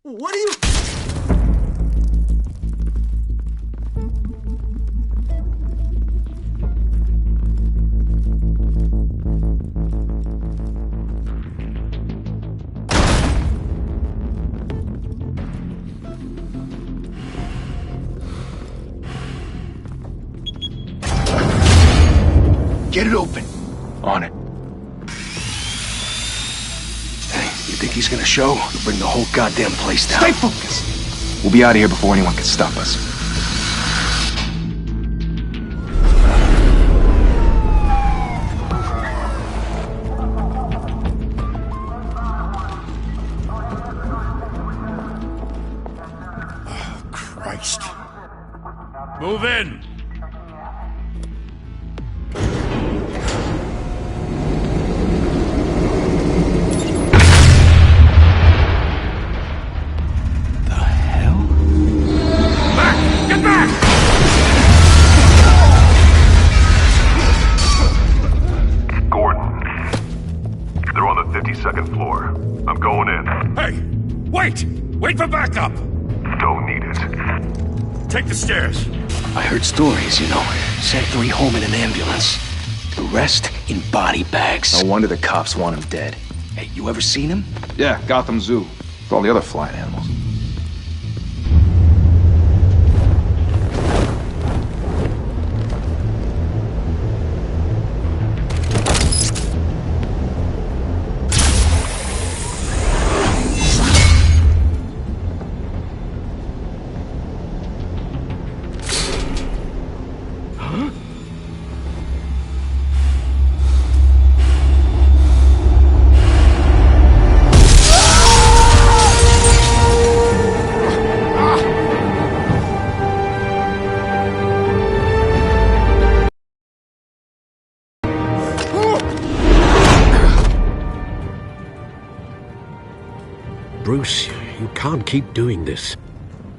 What are you... Get it open. On it. Hey, you think he's gonna show? He'll bring the whole goddamn place down. Stay focused! We'll be out of here before anyone can stop us. Oh, Christ. Move in! Second floor. I'm going in. Hey! Wait! Wait for backup! Don't need it. Take the stairs. I heard stories, you know. Sent 3 home in an ambulance. The rest in body bags. No wonder the cops want him dead. Hey, you ever seen him? Yeah, Gotham Zoo. With all the other flying animals. Bruce, you can't keep doing this.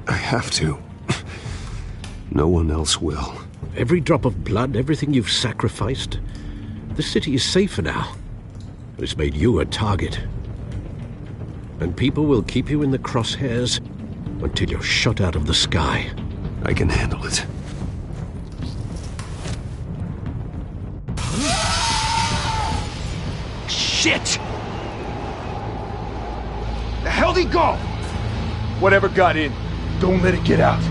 I have to. No one else will. Every drop of blood, everything you've sacrificed. The city is safer now. It's made you a target. And people will keep you in the crosshairs until you're shot out of the sky. I can handle it. Shit! The hell'd he go? Whatever got in, don't let it get out.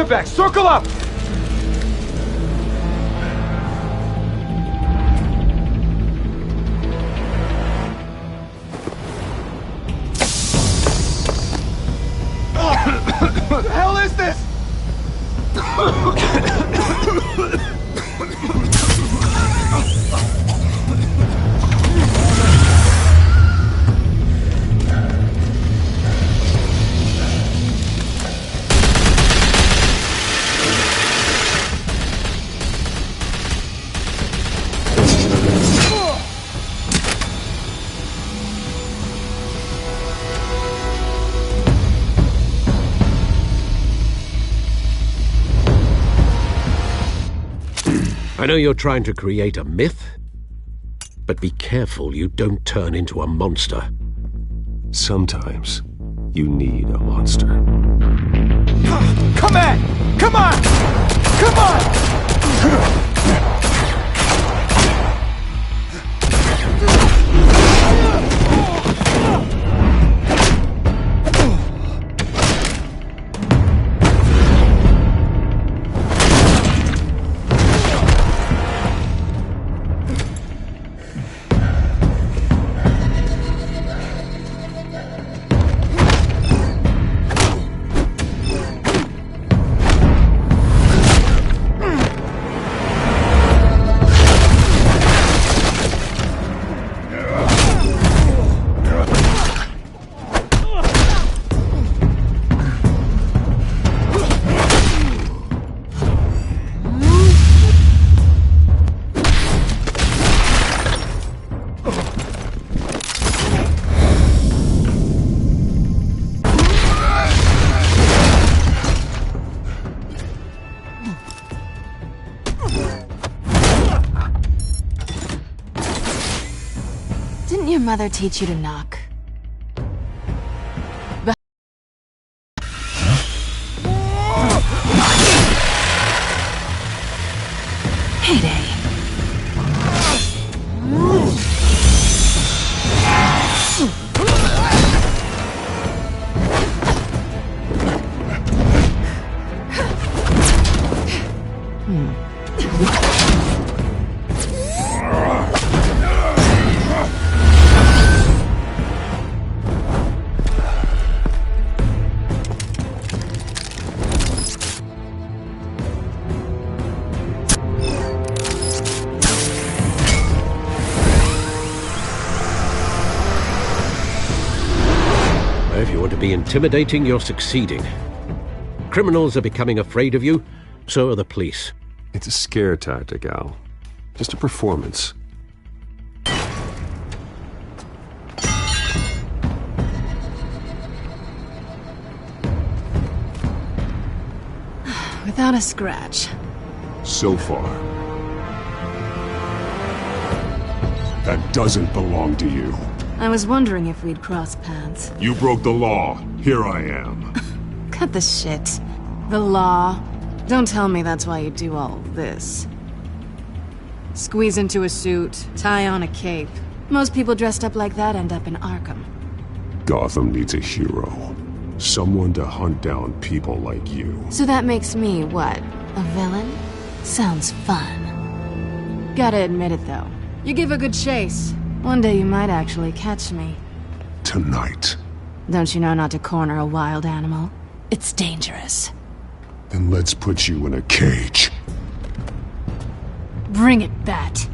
your back! Circle up! What the hell is this? I know you're trying to create a myth, but be careful you don't turn into a monster. Sometimes you need a monster. Come on! Come on! Come on! Didn't your mother teach you to knock? Heyday. If you want to be intimidating, you're succeeding. Criminals are becoming afraid of you, so are the police. It's a scare tactic, Al. Just a performance. Without a scratch. So far. That doesn't belong to you. I was wondering if we'd cross paths. You broke the law. Here I am. Cut the shit. The law. Don't tell me that's why you do all this. Squeeze into a suit, tie on a cape. Most people dressed up like that end up in Arkham. Gotham needs a hero. Someone to hunt down people like you. So that makes me, what, a villain? Sounds fun. Gotta admit it, though. You give a good chase. One day you might actually catch me. Tonight. Don't you know not to corner a wild animal? It's dangerous. Then let's put you in a cage. Bring it, Bat.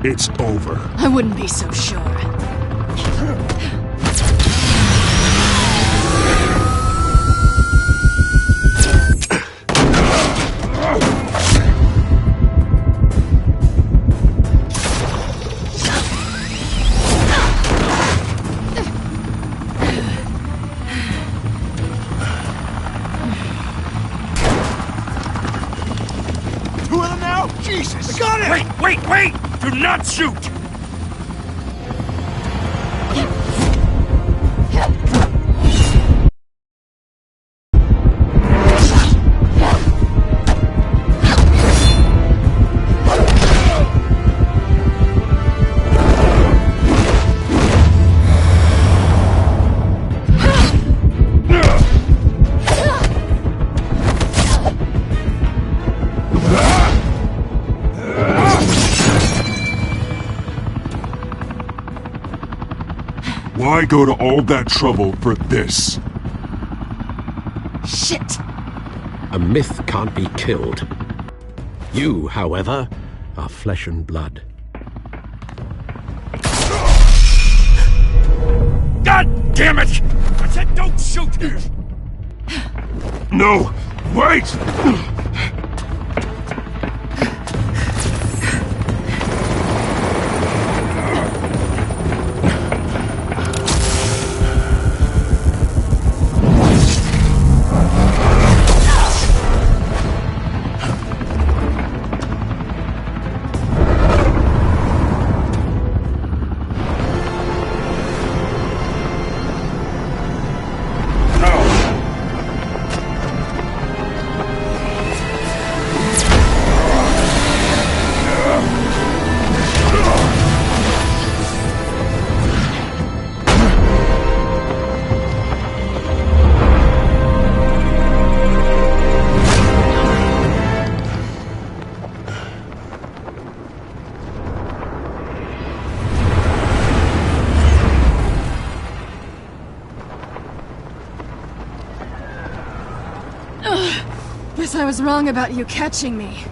It's over. I wouldn't be so sure. Two of them now? Jesus! I got it! Wait, wait, wait! Do not shoot! Why go to all that trouble for this? Shit! A myth can't be killed. You, however, are flesh and blood. God damn it! I said don't shoot! No! Wait! Guess I was wrong about you catching me.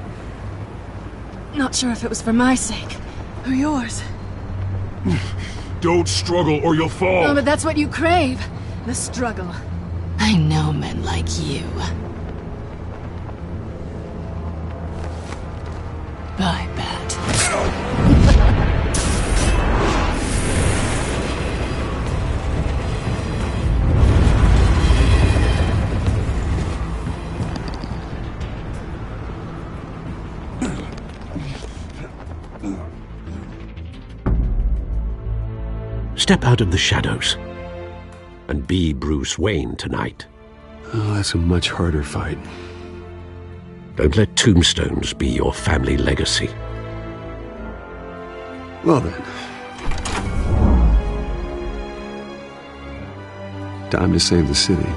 Not sure if it was for my sake, or yours. Don't struggle or you'll fall! Oh, but that's what you crave. The struggle. I know men like you. Bye, Bat. Step out of the shadows and be Bruce Wayne tonight. Oh, that's a much harder fight. Don't let tombstones be your family legacy. Well then. Time to save the city.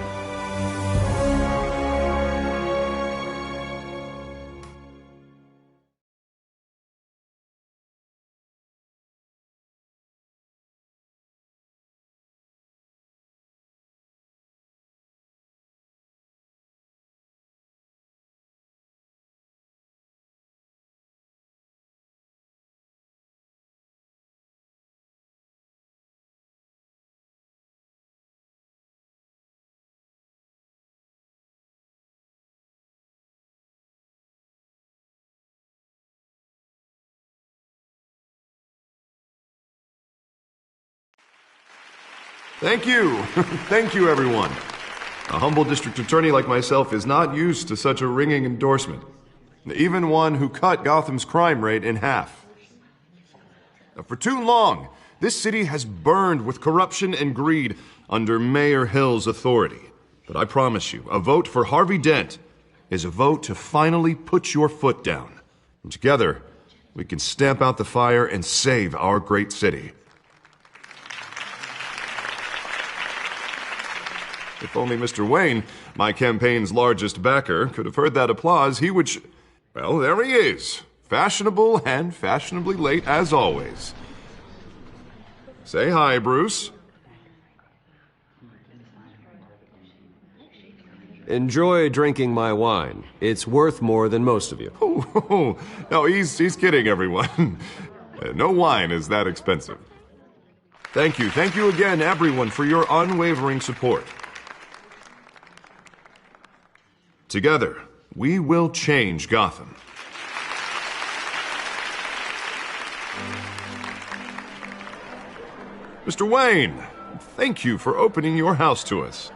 Thank you. Thank you, everyone. A humble district attorney like myself is not used to such a ringing endorsement. Even one who cut Gotham's crime rate in half. For too long, this city has burned with corruption and greed under Mayor Hill's authority. But I promise you, a vote for Harvey Dent is a vote to finally put your foot down. And together, we can stamp out the fire and save our great city. If only Mr. Wayne, my campaign's largest backer, could have heard that applause, he would well, there he is. Fashionable and fashionably late as always. Say hi, Bruce. Enjoy drinking my wine. It's worth more than most of you. Oh, no, he's kidding, everyone. No wine is that expensive. Thank you again, everyone, for your unwavering support. Together, we will change Gotham. Mr. Wayne, thank you for opening your house to us.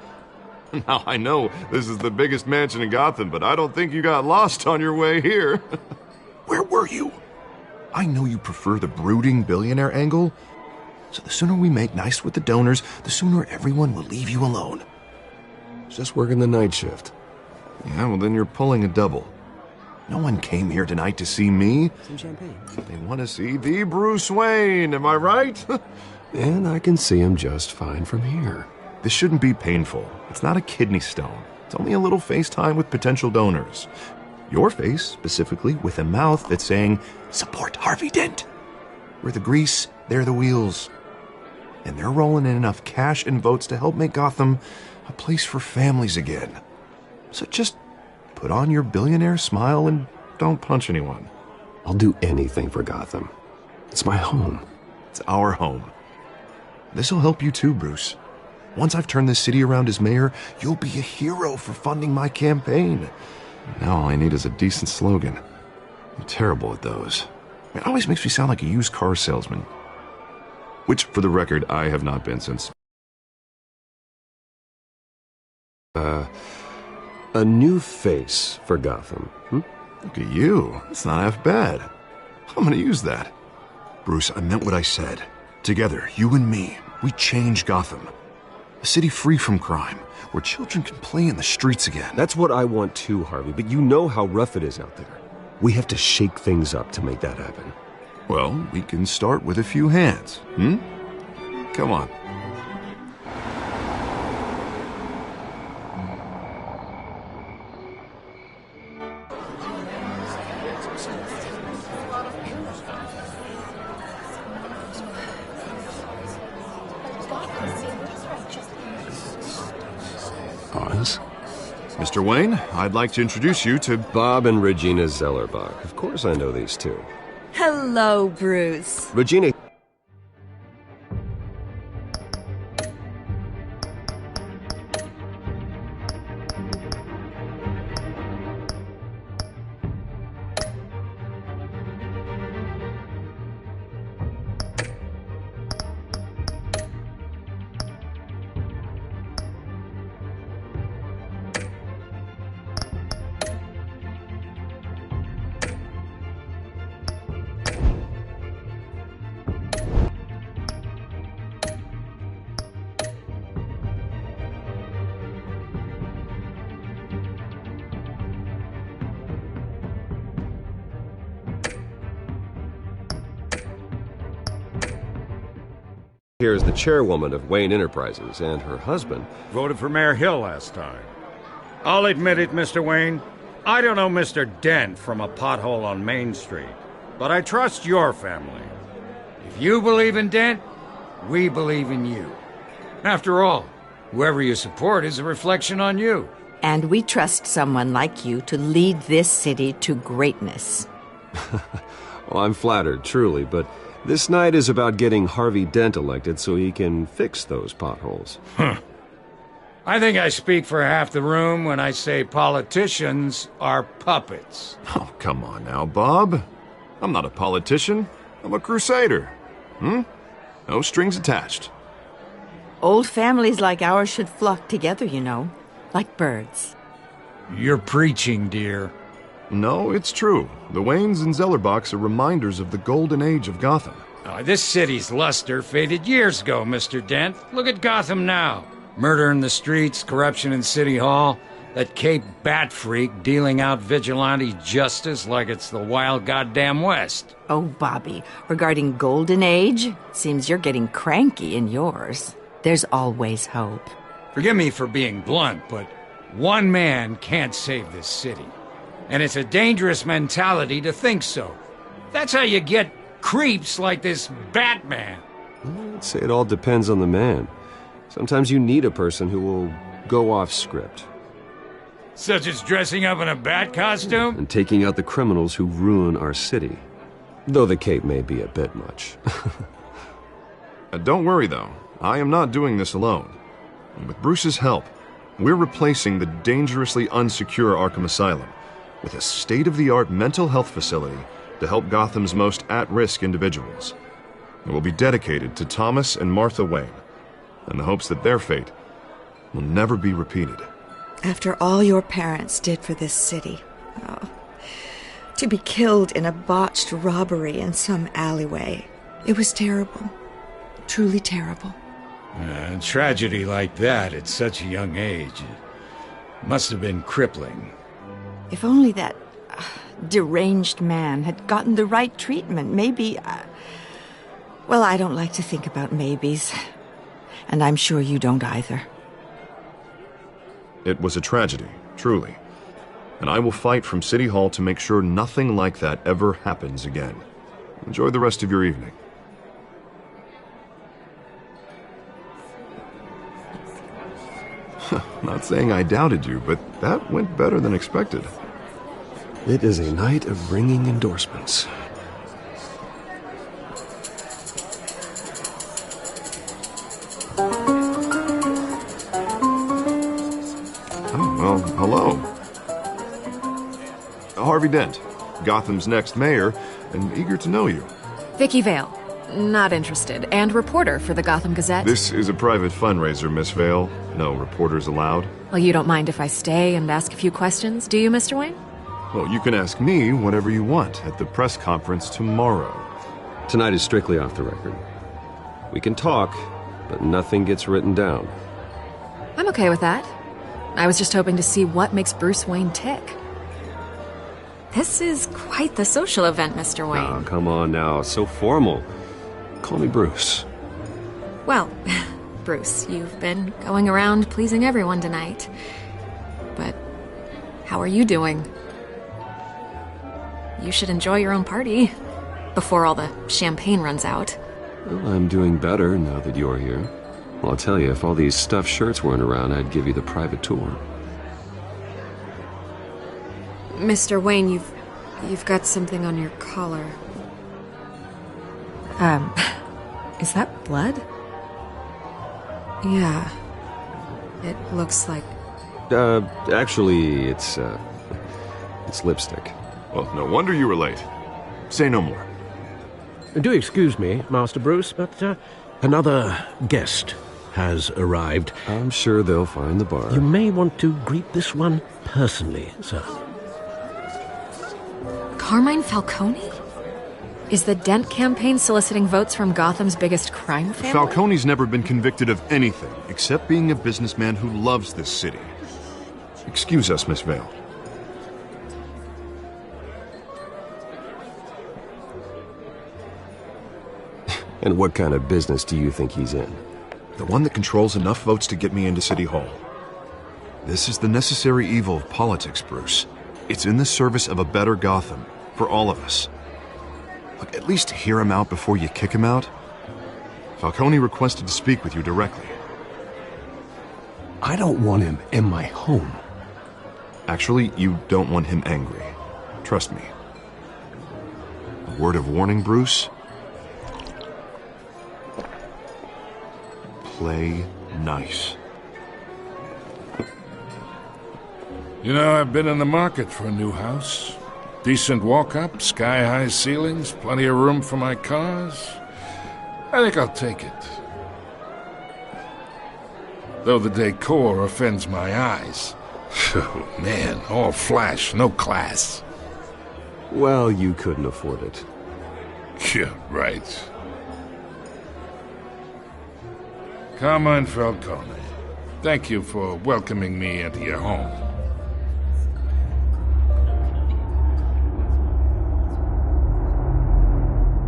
Now, I know this is the biggest mansion in Gotham, but I don't think you got lost on your way here. Where were you? I know you prefer the brooding billionaire angle, so the sooner we make nice with the donors, the sooner everyone will leave you alone. Just working the night shift. Yeah, well, then you're pulling a double. No one came here tonight to see me. Some champagne. They want to see the Bruce Wayne, am I right? And I can see him just fine from here. This shouldn't be painful. It's not a kidney stone. It's only a little FaceTime with potential donors. Your face, specifically, with a mouth that's saying, support Harvey Dent. We're the grease, they're the wheels. And they're rolling in enough cash and votes to help make Gotham a place for families again. So just put on your billionaire smile and don't punch anyone. I'll do anything for Gotham. It's my home. It's our home. This'll help you too, Bruce. Once I've turned this city around as mayor, you'll be a hero for funding my campaign. Now all I need is a decent slogan. I'm terrible at those. It always makes me sound like a used car salesman. Which, for the record, I have not been since. A new face for Gotham. Look at you. It's not half bad. I'm gonna use that. Bruce, I meant what I said. Together, you and me, we change Gotham. A city free from crime, where children can play in the streets again. That's what I want too, Harvey, but you know how rough it is out there. We have to shake things up to make that happen. Well, we can start with a few hands, Come on. Oz? Mr. Wayne, I'd like to introduce you to Bob and Regina Zellerbach. Of course I know these two. Hello, Bruce. Regina... Here is the chairwoman of Wayne Enterprises, and her husband... Voted for Mayor Hill last time. I'll admit it, Mr. Wayne. I don't know Mr. Dent from a pothole on Main Street, but I trust your family. If you believe in Dent, we believe in you. After all, whoever you support is a reflection on you. And we trust someone like you to lead this city to greatness. Well, I'm flattered, truly, but... this night is about getting Harvey Dent elected so he can fix those potholes. I think I speak for half the room when I say politicians are puppets. Oh, come on now, Bob. I'm not a politician. I'm a crusader. No strings attached. Old families like ours should flock together, you know, like birds. You're preaching, dear. No, it's true. The Waynes and Zellerbachs are reminders of the golden age of Gotham. This city's luster faded years ago, Mr. Dent. Look at Gotham now. Murder in the streets, corruption in City Hall, that Cape Bat freak dealing out vigilante justice like it's the wild goddamn West. Oh, Bobby, regarding Golden Age, seems you're getting cranky in yours. There's always hope. Forgive me for being blunt, but one man can't save this city. And it's a dangerous mentality to think so. That's how you get creeps like this Batman. I'd say it all depends on the man. Sometimes you need a person who will go off script. Such as dressing up in a bat costume? And taking out the criminals who ruin our city. Though the cape may be a bit much. Don't worry, though. I am not doing this alone. And with Bruce's help, we're replacing the dangerously unsecure Arkham Asylum with a state-of-the-art mental health facility to help Gotham's most at-risk individuals. It will be dedicated to Thomas and Martha Wayne, in the hopes that their fate will never be repeated. After all your parents did for this city, to be killed in a botched robbery in some alleyway, it was terrible. Truly terrible. A tragedy like that at such a young age must have been crippling. If only that deranged man had gotten the right treatment, maybe... well, I don't like to think about maybes. And I'm sure you don't either. It was a tragedy, truly. And I will fight from City Hall to make sure nothing like that ever happens again. Enjoy the rest of your evening. Not saying I doubted you, but that went better than expected. It is a night of ringing endorsements. Oh, well, hello. Harvey Dent, Gotham's next mayor, and eager to know you. Vicky Vale. Not interested. And reporter for the Gotham Gazette. This is a private fundraiser, Miss Vale. No reporters allowed. Well, you don't mind if I stay and ask a few questions, do you, Mr. Wayne? Well, you can ask me whatever you want at the press conference tomorrow. Tonight is strictly off the record. We can talk, but nothing gets written down. I'm okay with that. I was just hoping to see what makes Bruce Wayne tick. This is quite the social event, Mr. Wayne. Oh, come on now. So formal. Call me Bruce. Well, Bruce, you've been going around pleasing everyone tonight. But how are you doing? You should enjoy your own party before all the champagne runs out. Well, I'm doing better now that you're here. Well, I'll tell you, if all these stuffed shirts weren't around, I'd give you the private tour. Mr. Wayne, you've got something on your collar. Is that blood? Yeah. It looks like... Actually, it's lipstick. Well, no wonder you were late. Say no more. Do excuse me, Master Bruce, but another guest has arrived. I'm sure they'll find the bar. You may want to greet this one personally, sir. Carmine Falcone? Is the Dent campaign soliciting votes from Gotham's biggest crime family? Falcone's never been convicted of anything except being a businessman who loves this city. Excuse us, Miss Vale. And what kind of business do you think he's in? The one that controls enough votes to get me into City Hall. This is the necessary evil of politics, Bruce. It's in the service of a better Gotham, for all of us. Look, at least hear him out before you kick him out. Falcone requested to speak with you directly. I don't want him in my home. Actually, you don't want him angry. Trust me. A word of warning, Bruce. Play nice. You know, I've been in the market for a new house. Decent walk-up, sky-high ceilings, plenty of room for my cars. I think I'll take it. Though the decor offends my eyes. Oh, man, all flash, no class. Well, you couldn't afford it. Yeah, right. Carmine Falcone, thank you for welcoming me into your home.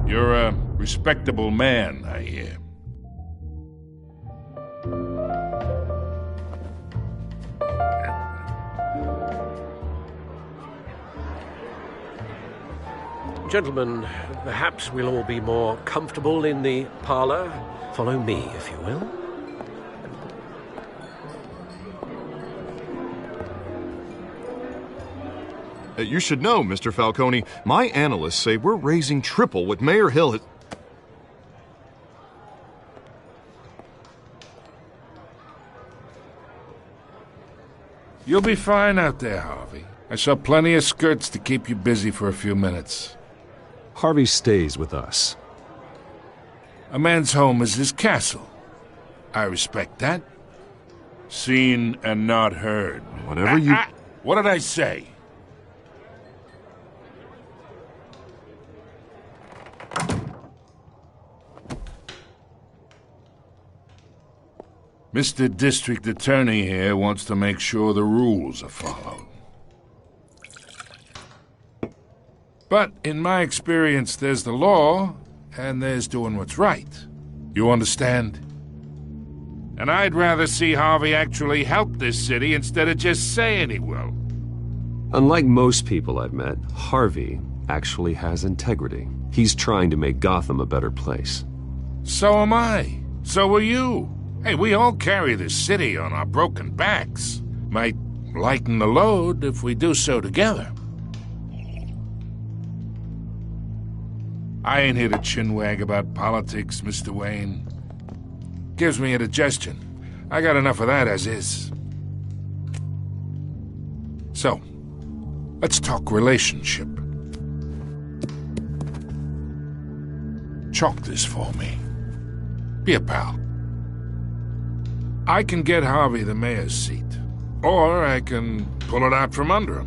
You're a respectable man, I hear. Gentlemen, perhaps we'll all be more comfortable in the parlor. Follow me, if you will. You should know, Mr. Falcone, my analysts say we're raising triple what Mayor Hill has... You'll be fine out there, Harvey. I saw plenty of skirts to keep you busy for a few minutes. Harvey stays with us. A man's home is his castle. I respect that. Seen and not heard. Whatever you... What did I say? Mr. District Attorney here wants to make sure the rules are followed. But in my experience, there's the law, and there's doing what's right. You understand? And I'd rather see Harvey actually help this city instead of just saying he will. Unlike most people I've met, Harvey actually has integrity. He's trying to make Gotham a better place. So am I. So are you. Hey, we all carry this city on our broken backs. Might lighten the load if we do so together. I ain't here to chinwag about politics, Mr. Wayne. Gives me indigestion. I got enough of that as is. So, let's talk relationship. Chalk this for me. Be a pal. I can get Harvey the mayor's seat, or I can pull it out from under him.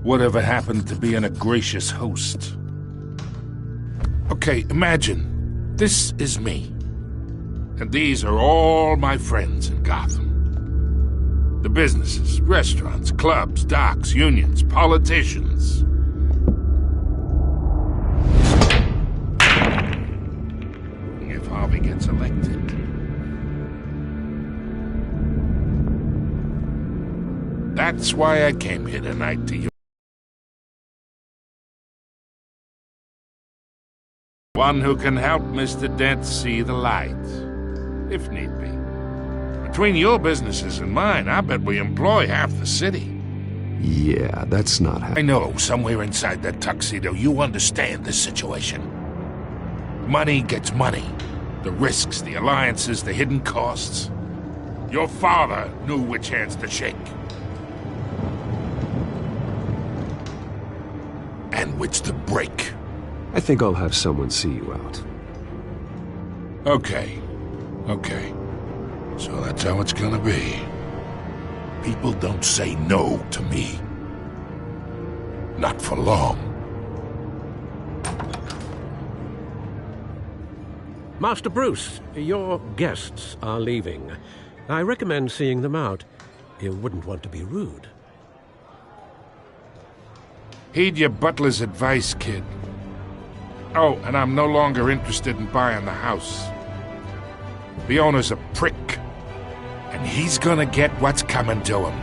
Whatever happened to being a gracious host? Okay, imagine, this is me. And these are all my friends in Gotham. The businesses, restaurants, clubs, docks, unions, politicians. If Harvey gets elected. That's why I came here tonight to you. One who can help Mr. Dent see the light, if need be. Between your businesses and mine, I bet we employ half the city. Yeah, that's not how... I know, somewhere inside that tuxedo, you understand this situation. Money gets money. The risks, the alliances, the hidden costs. Your father knew which hands to shake. And which to break. I think I'll have someone see you out. Okay. So that's how it's gonna be. People don't say no to me. Not for long. Master Bruce, your guests are leaving. I recommend seeing them out. You wouldn't want to be rude. Heed your butler's advice, kid. Oh, and I'm no longer interested in buying the house. The owner's a prick, and he's gonna get what's coming to him.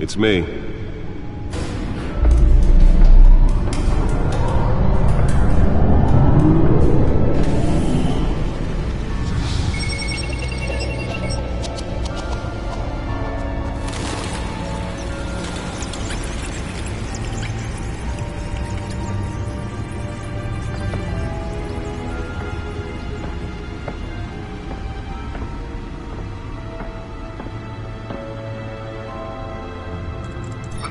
It's me.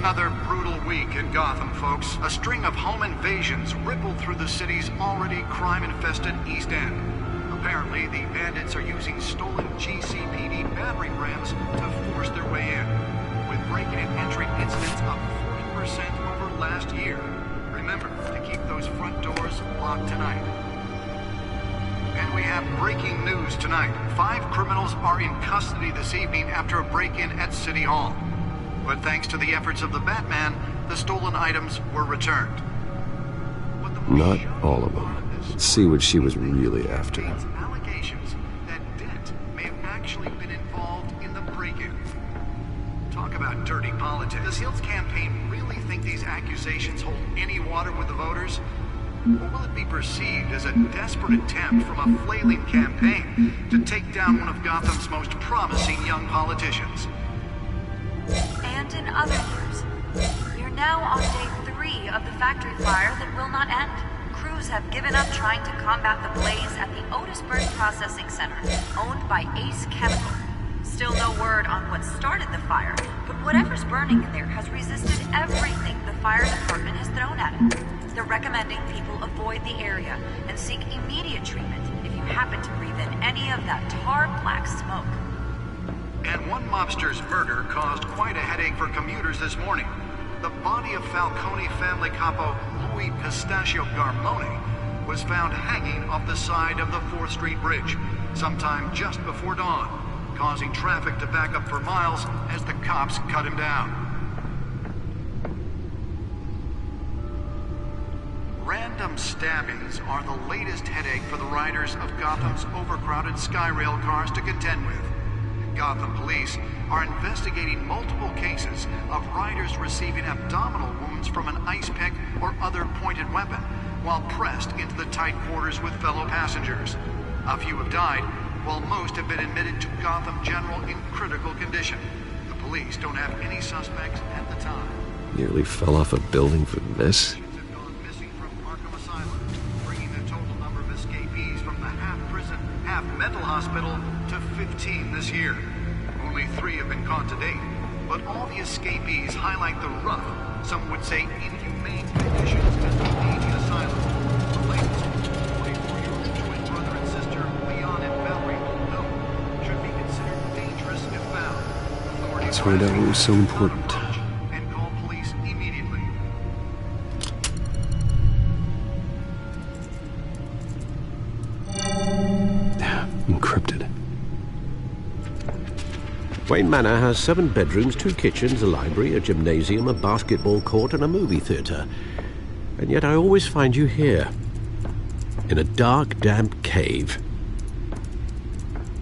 another brutal week in Gotham, folks. A string of home invasions rippled through the city's already crime-infested East End. Apparently, the bandits are using stolen GCPD battering rams to force their way in, with breaking and entering incidents up 40% over last year. Remember to keep those front doors locked tonight. And we have breaking news tonight. 5 criminals are in custody this evening after a break-in at City Hall. But thanks to the efforts of the Batman, the stolen items were returned. Not all of them. Let's see what she was really after. Allegations that Dent may have actually been involved in the break-in. Talk about dirty politics. Does Hill's campaign really think these accusations hold any water with the voters? Or will it be perceived as a desperate attempt from a flailing campaign to take down one of Gotham's most promising young politicians? And in other news, we're now on day 3 of the factory fire that will not end. Crews have given up trying to combat the blaze at the Otisburg Processing Center, owned by Ace Chemical. Still no word on what started the fire, but whatever's burning in there has resisted everything the fire department has thrown at it. They're recommending people avoid the area and seek immediate treatment if you happen to breathe in any of that tar black smoke. And one mobster's murder caused quite a headache for commuters this morning. The body of Falcone family capo Louis Pistachio Garmone was found hanging off the side of the 4th Street Bridge sometime just before dawn, causing traffic to back up for miles as the cops cut him down. Random stabbings are the latest headache for the riders of Gotham's overcrowded Skyrail cars to contend with. Gotham police are investigating multiple cases of riders receiving abdominal wounds from an ice pick or other pointed weapon while pressed into the tight quarters with fellow passengers. A few have died, while most have been admitted to Gotham General in critical condition. The police don't have any suspects at the time. Nearly fell off a building for this? Mental hospital to 15 this year. Only 3 have been caught to date, but all the escapees highlight the rough, some would say inhumane conditions at the aging asylum. The latest, 44-year-old twin brother and sister, Leon and Valerie Muldoon, should be considered dangerous if found. Let's find out what was so important. And call police immediately. Encrypted. Wayne Manor has 7 bedrooms, 2 kitchens, a library, a gymnasium, a basketball court, and a movie theatre. And yet I always find you here, in a dark, damp cave,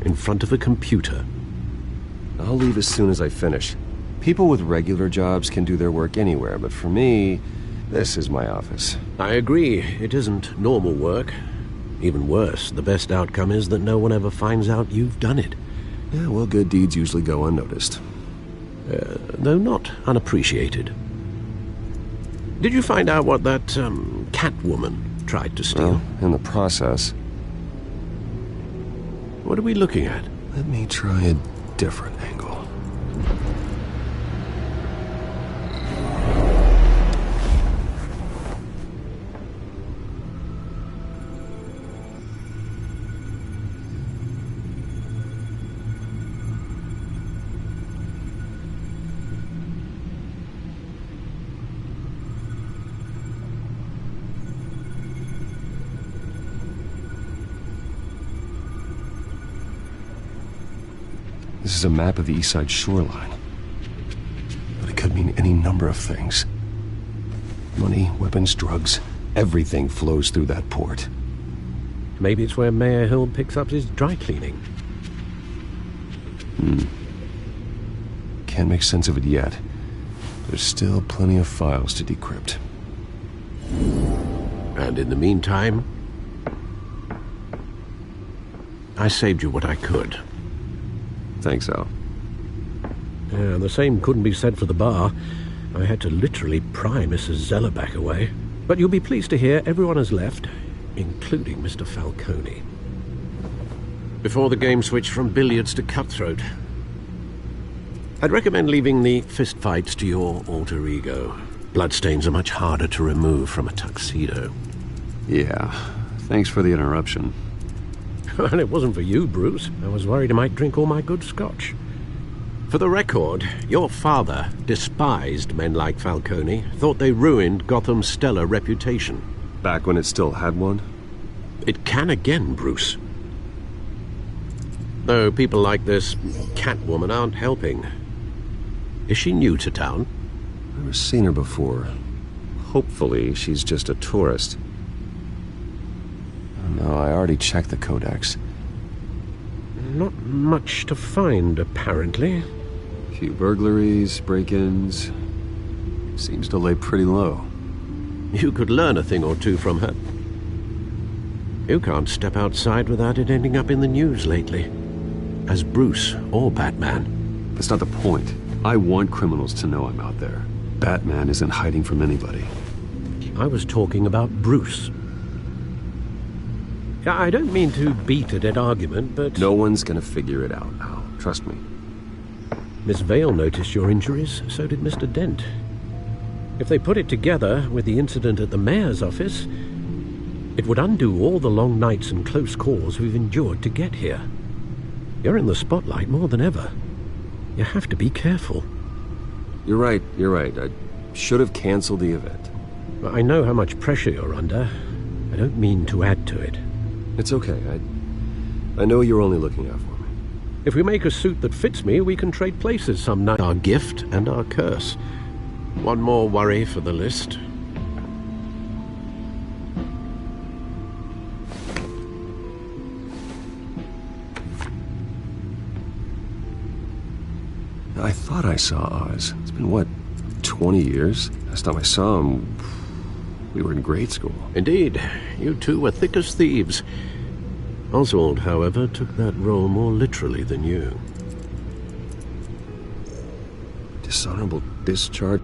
in front of a computer. I'll leave as soon as I finish. People with regular jobs can do their work anywhere, but for me, this is my office. I agree. It isn't normal work. Even worse, the best outcome is that no one ever finds out you've done it. Yeah, well, good deeds usually go unnoticed. Though not unappreciated. Did you find out what that, Catwoman tried to steal? Well, in the process. What are we looking at? Let me try a different angle. This is a map of the East Side shoreline. But it could mean any number of things. Money, weapons, drugs, everything flows through that port. Maybe it's where Mayor Hill picks up his dry cleaning. Can't make sense of it yet. There's still plenty of files to decrypt. And in the meantime, I saved you what I could. Thanks, Al. Yeah, the same couldn't be said for the bar. I had to literally pry Mrs. Zellerback away. But you'll be pleased to hear everyone has left, including Mr. Falcone. Before the game switched from billiards to cutthroat. I'd recommend leaving the fistfights to your alter ego. Bloodstains are much harder to remove from a tuxedo. Yeah, thanks for the interruption. Well, it wasn't for you, Bruce. I was worried I might drink all my good scotch. For the record, your father despised men like Falcone, thought they ruined Gotham's stellar reputation. Back when it still had one? It can again, Bruce. Though people like this Catwoman aren't helping. Is she new to town? Never seen her before. Hopefully she's just a tourist. No, I already checked the codex. Not much to find, apparently. A few burglaries, break-ins. Seems to lay pretty low. You could learn a thing or two from her. You can't step outside without it ending up in the news lately. As Bruce or Batman. That's not the point. I want criminals to know I'm out there. Batman isn't hiding from anybody. I was talking about Bruce. I don't mean to beat a dead argument, but... No one's gonna figure it out, Al. Trust me. Miss Vale noticed your injuries, so did Mr. Dent. If they put it together with the incident at the mayor's office, it would undo all the long nights and close calls we've endured to get here. You're in the spotlight more than ever. You have to be careful. You're right. I should have canceled the event. I know how much pressure you're under. I don't mean to add to it. It's okay. I know you're only looking out for me. If we make a suit that fits me, we can trade places some night. Our gift and our curse. One more worry for the list. I thought I saw Oz. It's been, what, 20 years? Last time I saw him, we were in grade school. Indeed. You two were thick as thieves. Oswald, however, took that role more literally than you. Dishonorable discharge?